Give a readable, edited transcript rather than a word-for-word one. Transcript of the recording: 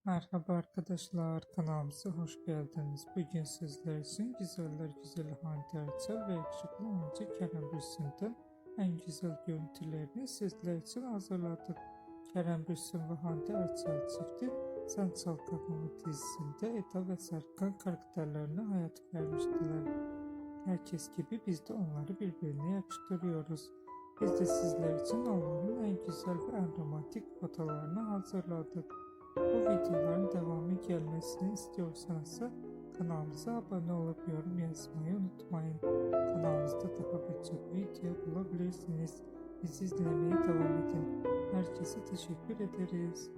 Merhaba arkadaşlar, kanalımıza hoş geldiniz. Bugün sizler için güzeller güzeli Hande Erçel ve yakışıklı oyuncu Kerem Bürsin'den en güzel görüntülerini sizler için hazırladık. Kerem Bürsin ve Hande Erçel çifti Sen Çal Kapımı dizisinde Eda ve Serkan karakterlerine hayat vermiştiler. Herkes gibi biz de onları birbirine yakıştırıyoruz. Biz de sizler için onların en güzel ve en romantik fotolarını hazırladık. Bu videoların devamı gelmesini istiyorsanız kanalımıza abone olup yorum yazmayı unutmayın. Kanalımızda daha birçok video bulabilirsiniz. Bizi izlemeye devam edin. Herkese teşekkür ederiz.